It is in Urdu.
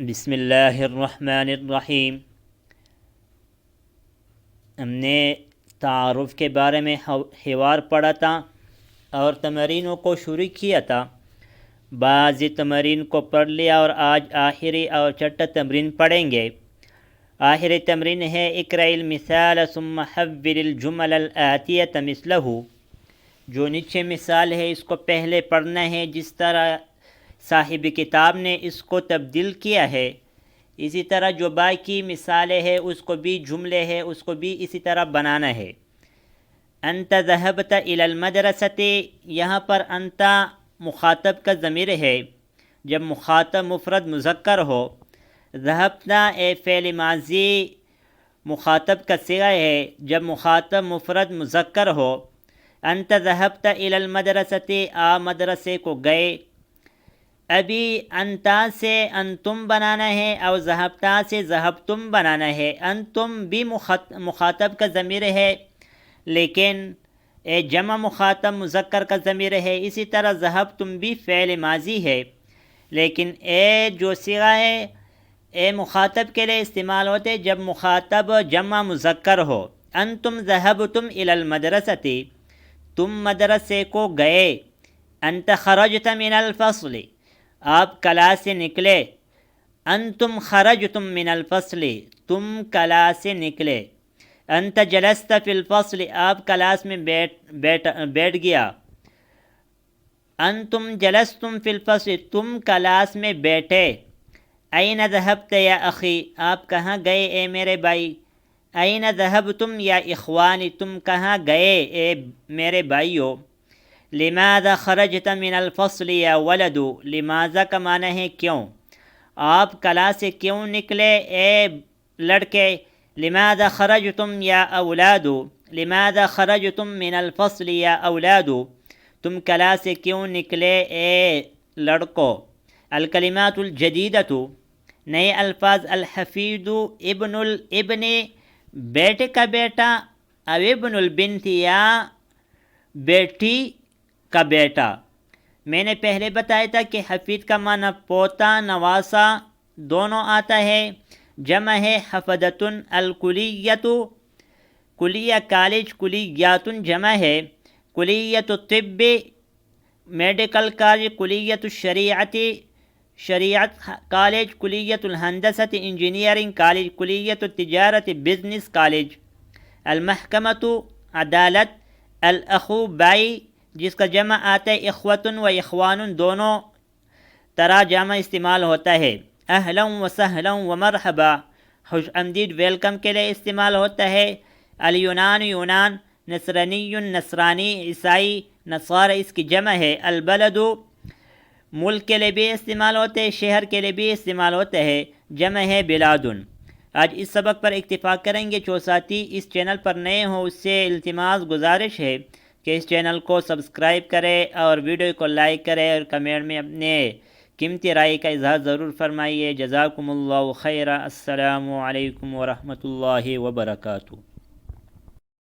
بسم اللہ الرحمن الرحیم۔ ہم نے تعارف کے بارے میں حوار پڑھا تھا اور تمرینوں کو شروع کیا تھا۔ بعض تمرین کو پڑھ لیا اور آج آخری اور چھٹا تمرین پڑھیں گے۔ آخری تمرین ہے اقرأ المثال ثم حول الجمل الآتیۃ مثلہ۔ جو نیچے مثال ہے اس کو پہلے پڑھنا ہے جس طرح صاحب کتاب نے اس کو تبدیل کیا ہے، اسی طرح جو باقی مثالیں ہیں اس کو بھی جملے ہیں اس کو بھی اسی طرح بنانا ہے۔ انت ذهبت الى المدرسۃ، یہاں پر انت مخاطب کا ضمیر ہے جب مخاطب مفرد مذکر ہو۔ ذهبت اے فعل ماضی مخاطب کا صیغہ ہے جب مخاطب مفرد مذکر ہو۔ انت ذهبت الى المدرسۃ، آپ مدرسے کو گئے۔ ابھی انتا سے انتم بنانا ہے اور ذہبتا سے ذہبتم بنانا ہے۔ انتم بھی مخاطب کا ضمیر ہے لیکن جمع مخاطب مذکر کا ضمیر ہے، اسی طرح ذہبتم بھی فعل ماضی ہے لیکن جو صیغہ ہے مخاطب کے لیے استعمال ہوتے جب مخاطب جمع مذکر ہو۔ انتم ذہبتم الی المدرسۃ، تم مدرسے کو گئے۔ انت خرجت من الفصل، آپ کلاس سے نکلے۔ انتم خرجتم من الفصل، تم کلاس سے نکلے۔ انت جلست فی الفصل، آپ کلاس میں بیٹھ گیا۔ انتم جلستم فی الفصل، تم کلاس میں بیٹھے۔ این ذهبت یا اخی، آپ کہاں گئے اے میرے بھائی۔ این ذهبتم یا اخوانی، تم کہاں گئے اے میرے بھائیو۔ لماذا خرجت من الفصل یا ولد، لماذا کا معنی ہے کیوں، آپ کلاس سے کیوں نکلے اے لڑکے۔ لماذا خرجتم یا اولاد، لماذا خرجتم من الفصل یا اولاد، تم کلاس سے کیوں نکلے اے لڑکو۔ الکلمات الجدیدۃ، نئے الفاظ۔ الحفید ابن الابن، بیٹے کا بیٹا، او ابن البنت یا بیٹی کا بیٹا۔ میں نے پہلے بتایا تھا کہ حفید کا معنی پوتا نواسا دونوں آتا ہے۔ جمع ہے حفدۃ۔ الکلیۃ، کلیہ کالج، کلیات جمع ہے۔ کلیۃ الطب میڈیکل کالج، کلیۃ الشریعت شریعت کالج، کلیۃ الہندسۃ انجینئرنگ کالج، کلیۃ التجارت بزنس کالج۔ المحکمۃ عدالت۔ الاخو بھائی جس کا جمع آتا ہے اخوتن و اخوان، دونوں طرح جمع استعمال ہوتا ہے۔ اہلا و سہلا و مرحبا، خوش آمدید ویلکم کے لیے استعمال ہوتا ہے۔ الیونان یونان۔ نصرانی نصرانی عیسائی، نصارى اس کی جمع ہے۔ البلد ملک کے لیے بھی استعمال ہوتے ہیں، شہر کے لیے بھی استعمال ہوتا ہے، جمع ہے بلاد۔ آج اس سبق پر اکتفا کریں گے۔ جو ساتھی اس چینل پر نئے ہوں اس سے التماس گزارش ہے کہ اس چینل کو سبسکرائب کرے اور ویڈیو کو لائک کرے اور کمنٹ میں اپنے قیمتی رائے کا اظہار ضرور فرمائیے۔ جزاکم اللہ خیرا۔ السلام علیکم ورحمۃ اللہ وبرکاتہ۔